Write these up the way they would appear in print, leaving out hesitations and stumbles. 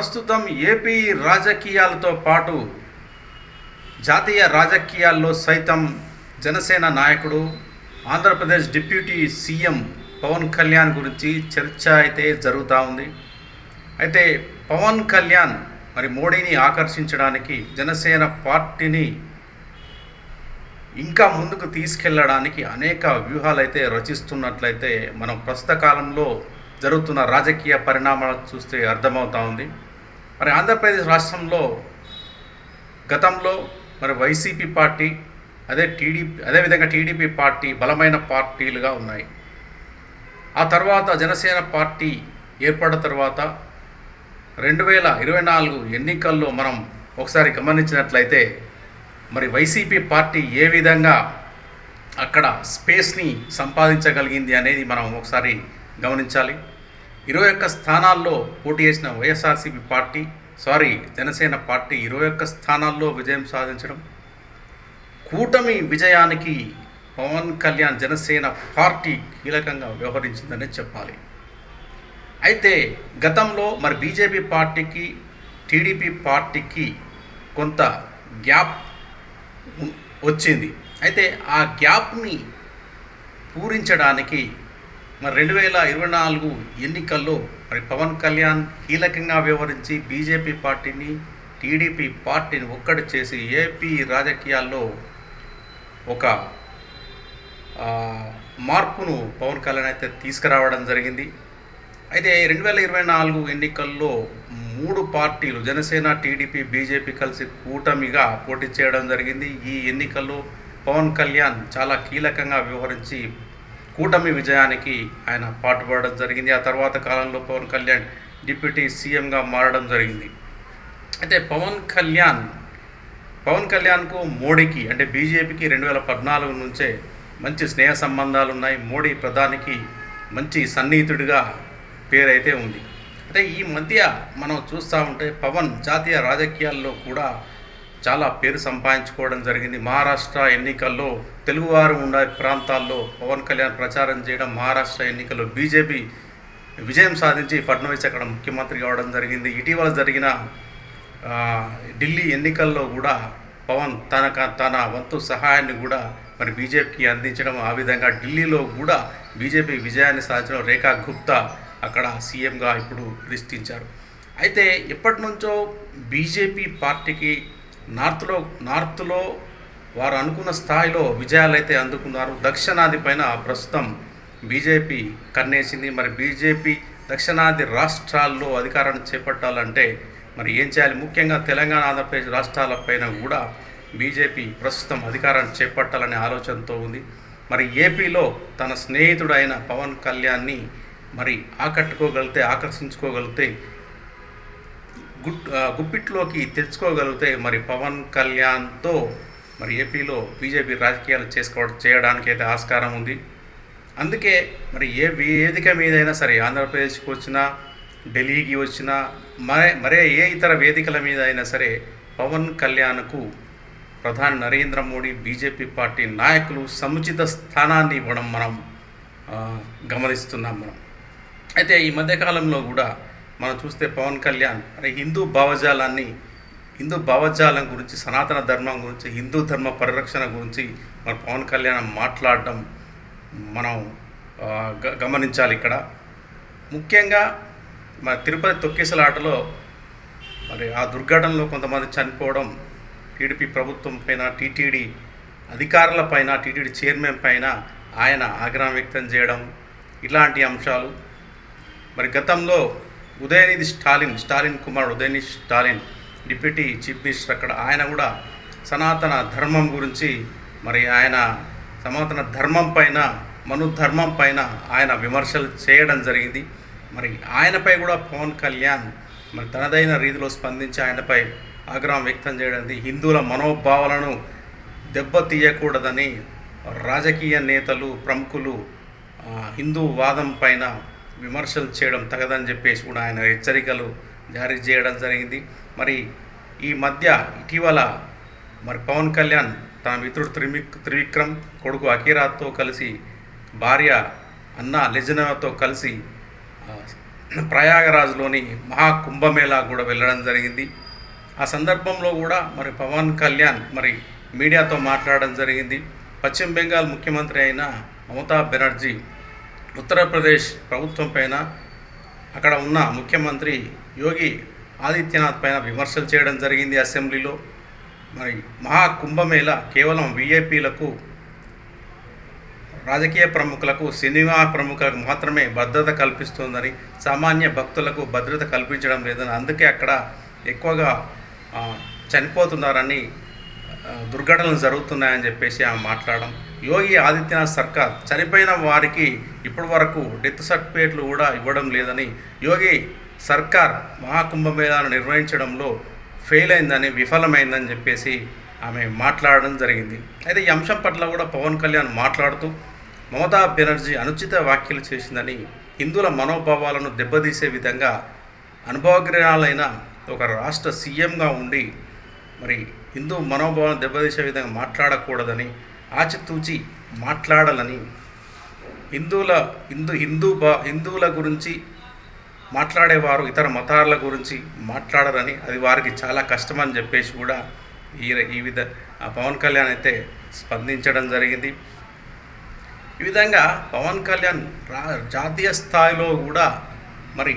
ప్రస్తుతం ఏపీ రాజకీయాలతో పాటు జాతీయ రాజకీయాల్లో సైతం జనసేన నాయకుడు ఆంధ్రప్రదేశ్ డిప్యూటీ సీఎం పవన్ కళ్యాణ్ గురించి చర్చ అయితే జరుగుతూ ఉంది. అయితే పవన్ కళ్యాణ్ మరి మోడీని ఆకర్షించడానికి జనసేన పార్టీని ఇంకా ముందుకు తీసుకెళ్లడానికి అనేక వ్యూహాలు అయితే రచిస్తున్నట్లయితే మనం ప్రస్తుత కాలంలో జరుగుతున్న రాజకీయ పరిణామాలు చూస్తే అర్థమవుతూ ఉంది. మరి ఆంధ్రప్రదేశ్ రాష్ట్రంలో గతంలో మరి వైసీపీ పార్టీ అదేవిధంగా టీడీపీ పార్టీ బలమైన పార్టీలుగా ఉన్నాయి. ఆ తర్వాత జనసేన పార్టీ ఏర్పడిన తర్వాత 2024 ఎన్నికల్లో మనం ఒకసారి గమనించినట్లయితే మరి వైసీపీ పార్టీ ఏ విధంగా అక్కడ స్పేస్ని సంపాదించగలిగింది అనేది మనం ఒకసారి గమనించాలి. 21 స్థానాల్లో పోటీ చేసిన జనసేన పార్టీ 21 స్థానాల్లో విజయం సాధించడం, కూటమి విజయానికి పవన్ కళ్యాణ్ జనసేన పార్టీ కీలకంగా వ్యవహరించిందనే చెప్పాలి. అయితే గతంలో మరి బీజేపీ పార్టీకి టీడీపీ పార్టీకి కొంత గ్యాప్ వచ్చింది. అయితే ఆ గ్యాప్ని పూరించడానికి మరి 2024 ఎన్నికల్లో మరి పవన్ కళ్యాణ్ కీలకంగా వ్యవహరించి బీజేపీ పార్టీని టీడీపీ పార్టీని ఒక్కటి చేసి ఏపీ రాజకీయాల్లో ఒక మార్పును పవన్ కళ్యాణ్ అయితే తీసుకురావడం జరిగింది. అయితే 2024 ఎన్నికల్లో 3 పార్టీలు జనసేన, టీడీపీ, బీజేపీ కలిసి కూటమిగా పోటీ చేయడం జరిగింది. ఈ ఎన్నికల్లో పవన్ కళ్యాణ్ చాలా కీలకంగా వ్యవహరించి కూటమి విజయానికి ఆయన పాటుపడడం జరిగింది. ఆ తర్వాత కాలంలో పవన్ కళ్యాణ్ డిప్యూటీ సీఎంగా మారడం జరిగింది. అయితే పవన్ కళ్యాణ్కు మోడీకి అంటే బీజేపీకి 2014 నుంచే మంచి స్నేహ సంబంధాలు ఉన్నాయి. మోడీ ప్రధానికి మంచి సన్నిహితుడిగా పేరైతే ఉంది. అయితే ఈ మధ్య మనం చూస్తూ ఉంటే పవన్ జాతీయ రాజకీయాల్లో కూడా చాలా పేరు సంపాదించుకోవడం జరిగింది. మహారాష్ట్ర ఎన్నికల్లో తెలుగువారు ఉండే ప్రాంతాల్లో పవన్ కళ్యాణ్ ప్రచారం చేయడం, మహారాష్ట్ర ఎన్నికల్లో బీజేపీ విజయం సాధించి ఫడ్నవీస్ అక్కడ ముఖ్యమంత్రి కావడం జరిగింది. ఇటీవల జరిగిన ఢిల్లీ ఎన్నికల్లో కూడా పవన్ తన వంతు సహాయాన్ని కూడా మరి బీజేపీకి అందించడం, ఆ విధంగా ఢిల్లీలో కూడా బీజేపీ విజయాన్ని సాధించడం, రేఖా గుప్తా అక్కడ సీఎంగా ఇప్పుడు ప్రతిష్ఠించారు. అయితే ఎప్పటి నుంచో బీజేపీ పార్టీకి నార్త్లో వారు అనుకున్న స్థాయిలో విజయాలు అయితే అందుకున్నారు. దక్షిణాది పైన ప్రస్తుతం బీజేపీ కన్నేసింది. మరి బీజేపీ దక్షిణాది రాష్ట్రాల్లో అధికారాన్ని చేపట్టాలంటే మరి ఏం చేయాలి? ముఖ్యంగా తెలంగాణ, ఆంధ్రప్రదేశ్ రాష్ట్రాలపైన కూడా బీజేపీ ప్రస్తుతం అధికారాన్ని చేపట్టాలనే ఆలోచనతో ఉంది. మరి ఏపీలో తన స్నేహితుడైన పవన్ కళ్యాణ్ని మరి ఆకర్షించుకోగలిగితే గుప్పిట్లోకి తెచ్చుకోగలిగితే మరి పవన్ కళ్యాణ్తో మరి ఏపీలో బీజేపీ రాజకీయాలు చేయడానికి అయితే ఆస్కారం ఉంది. అందుకే మరి ఏ వేదిక మీదైనా సరే, ఆంధ్రప్రదేశ్కి వచ్చినా, ఢిల్లీకి వచ్చినా, మరే ఏ ఇతర వేదికల మీద అయినా సరే పవన్ కళ్యాణ్కు ప్రధాని నరేంద్ర మోడీ, బీజేపీ పార్టీ నాయకులు సముచిత స్థానాన్ని ఇవ్వడం మనం గమనిస్తున్నాం. అయితే ఈ మధ్యకాలంలో కూడా మనం చూస్తే పవన్ కళ్యాణ్ హిందూ భావజాలం గురించి, సనాతన ధర్మం గురించి, హిందూ ధర్మ పరిరక్షణ గురించి మరి పవన్ కళ్యాణ్ మాట్లాడడం మనం గమనించాలి. ఇక్కడ ముఖ్యంగా మరి తిరుపతి తొక్కిసలాటలో మరి ఆ దుర్ఘటనలో కొంతమంది చనిపోవడం, టీడీపీ ప్రభుత్వం పైన, టీటీడీ అధికారుల పైన, టీటీడీ చైర్మన్ పైన ఆయన ఆగ్రహం వ్యక్తం చేయడం, ఇలాంటి అంశాలు. మరి గతంలో స్టాలిన్ కుమారుడు Udhayanidhi Stalin deputy chief minister అక్కడ, ఆయన కూడా సనాతన ధర్మం గురించి మరి ఆయన సనాతన ధర్మం పైన, మను ధర్మం పైన ఆయన విమర్శలు చేయడం జరిగింది. మరి ఆయనపై కూడా పవన్ కళ్యాణ్ మరి తనదైన రీతిలో స్పందించి ఆయనపై ఆగ్రహం వ్యక్తం చేయడం, హిందువుల మనోభావాలను దెబ్బతీయకూడదని రాజకీయ నేతలు, ప్రముఖులు హిందూ వాదం పైన విమర్శలు చేయడం తగదని చెప్పేసి కూడా ఆయన హెచ్చరికలు జారీ చేయడం జరిగింది. మరి ఈ మధ్య ఇటీవల మరి పవన్ కళ్యాణ్ తన మిత్రుడు త్రివిక్రమ్, కొడుకు అఖీరాతో కలిసి, భార్య అన్న లెజనతో కలిసి ప్రయాగరాజ్లోని మహాకుంభమేళా కూడా వెళ్ళడం జరిగింది. ఆ సందర్భంలో కూడా మరి పవన్ కళ్యాణ్ మరి మీడియాతో మాట్లాడడం జరిగింది. పశ్చిమ బెంగాల్ ముఖ్యమంత్రి అయిన మమతా బెనర్జీ ఉత్తరప్రదేశ్ ప్రభుత్వం పైన, అక్కడ ఉన్న ముఖ్యమంత్రి యోగి ఆదిత్యనాథ్ పైన విమర్శలు చేయడం జరిగింది అసెంబ్లీలో. మరి మహాకుంభమేళా కేవలం విఐపీలకు, రాజకీయ ప్రముఖులకు, సినిమా ప్రముఖులకు మాత్రమే భద్రత కల్పిస్తుందని, సామాన్య భక్తులకు భద్రత కల్పించడం లేదని, అందుకే అక్కడ ఎక్కువగా చనిపోతున్నారని, దుర్ఘటనలు జరుగుతున్నాయని చెప్పేసి ఆమె మాట్లాడడం. యోగి ఆదిత్యనాథ్ సర్కార్ చనిపోయిన వారికి ఇప్పటి వరకు డెత్ సర్టిఫికేట్లు కూడా ఇవ్వడం లేదని, యోగి సర్కార్ మహాకుంభమేళాను నిర్వహించడంలో ఫెయిల్ అయిందని, విఫలమైందని చెప్పేసి ఆమె మాట్లాడడం జరిగింది. అయితే ఈ అంశం పట్ల కూడా పవన్ కళ్యాణ్ మాట్లాడుతూ మమతా బెనర్జీ అనుచిత వ్యాఖ్యలు చేసిందని, హిందువుల మనోభావాలను దెబ్బతీసే విధంగా అనుభవజ్ఞాలైన ఒక రాష్ట్ర సీఎంగా ఉండి మరి హిందూ మనోభావాలను దెబ్బతీసే విధంగా మాట్లాడకూడదని, ఆచితూచి మాట్లాడాలని, హిందువుల గురించి మాట్లాడేవారు ఇతర మతాల గురించి మాట్లాడరని, అది వారికి చాలా కష్టమని చెప్పేసి కూడా పవన్ కళ్యాణ్ అయితే స్పందించడం జరిగింది. ఈ విధంగా పవన్ కళ్యాణ్ జాతీయ స్థాయిలో కూడా మరి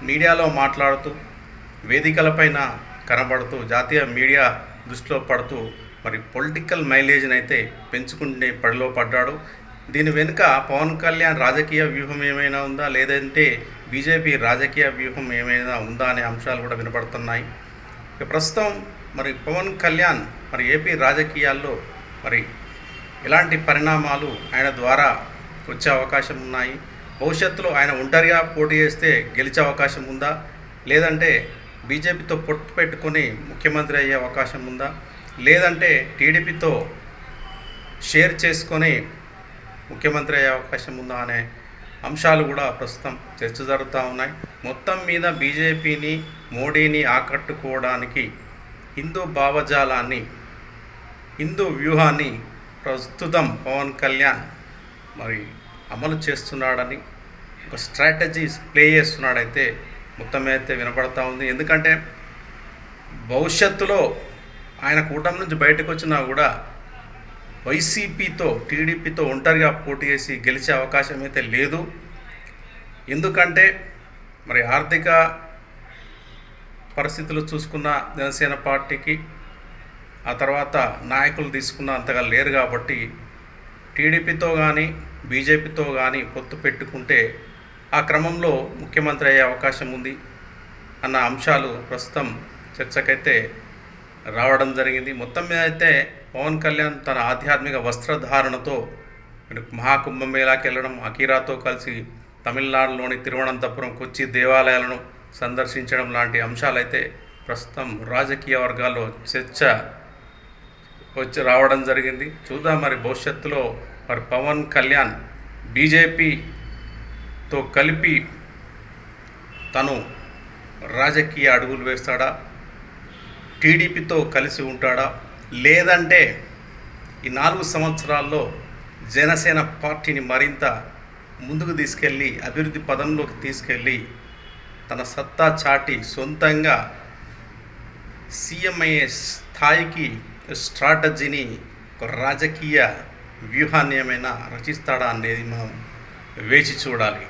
మీడియాలో మాట్లాడుతూ, వేదికలపైన కనబడుతూ, జాతీయ మీడియా దృష్టిలో పడుతూ మరి పొలిటికల్ మైలేజ్ని అయితే పెంచుకునే పడిలో పడ్డాడు. దీని వెనుక పవన్ కళ్యాణ్ రాజకీయ వ్యూహం ఏమైనా ఉందా, లేదంటే బీజేపీ రాజకీయ వ్యూహం ఏమైనా ఉందా అనే అంశాలు కూడా వినపడుతున్నాయి. ప్రస్తుతం మరి పవన్ కళ్యాణ్ మరి ఏపీ రాజకీయాల్లో మరి ఎలాంటి పరిణామాలు ఆయన ద్వారా వచ్చే అవకాశం ఉన్నాయి, భవిష్యత్తులో ఆయన ఒంటరిగా పోటీ చేస్తే గెలిచే అవకాశం ఉందా, లేదంటే బీజేపీతో పొట్టు పెట్టుకొని ముఖ్యమంత్రి అయ్యే అవకాశం ఉందా, లేదంటే టీడీపీతో షేర్ చేసుకొని ముఖ్యమంత్రి అయ్యే అవకాశం ఉందా అనే అంశాలు కూడా ప్రస్తుతం చర్చ జరుగుతూ ఉన్నాయి. మొత్తం మీద బీజేపీని, మోడీని ఆకట్టుకోవడానికి హిందూ భావజాలాన్ని, హిందూ వ్యూహాన్ని ప్రస్తుతం పవన్ కళ్యాణ్ మరి అమలు చేస్తున్నాడని, ఒక స్ట్రాటజీ ప్లే చేస్తున్నాడైతే మొత్తం అయితే వినపడతా ఉంది. ఎందుకంటే భవిష్యత్తులో ఆయన కూటమి నుంచి బయటకు వచ్చినా కూడా వైసీపీతో, టీడీపీతో ఒంటరిగా పోటీ చేసి గెలిచే అవకాశం అయితే లేదు. ఎందుకంటే మరి ఆర్థిక పరిస్థితులు చూసుకున్న జనసేన పార్టీకి, ఆ తర్వాత నాయకులు తీసుకున్న అంతగా లేరు కాబట్టి టీడీపీతో కానీ బీజేపీతో కానీ పొత్తు పెట్టుకుంటే ఆ క్రమంలో ముఖ్యమంత్రి అయ్యే అవకాశం ఉంది అన్న అంశాలు ప్రస్తుతం చర్చకైతే రావడం జరిగింది. మొత్తం మీద అయితే పవన్ కళ్యాణ్ తన ఆధ్యాత్మిక వస్త్రధారణతో మహాకుంభమేళాకి వెళ్ళడం, అకీరాతో కలిసి తమిళనాడులోని తిరువనంతపురం, కొచ్చి దేవాలయాలను సందర్శించడం లాంటి అంశాలైతే ప్రస్తుతం రాజకీయ వర్గాల్లో చర్చ వచ్చి రావడం జరిగింది. చూద్దాం మరి భవిష్యత్తులో మరి పవన్ కళ్యాణ్ బీజేపీతో కలిపి తను రాజకీయ అడుగులు వేస్తాడా, టీడీపీతో కలిసి ఉంటాడా, లేదంటే ఈ 4 సంవత్సరాల్లో జనసేన పార్టీని మరింత ముందుకు తీసుకెళ్ళి అభివృద్ధి పదంలోకి తీసుకెళ్ళి తన సత్తా చాటి సొంతంగా సీఎం అయ్యే స్థాయికి స్ట్రాటజీని, ఒక రాజకీయ వ్యూహాన్ని ఏమైనా రచిస్తాడా అనేది మనం వేచి చూడాలి.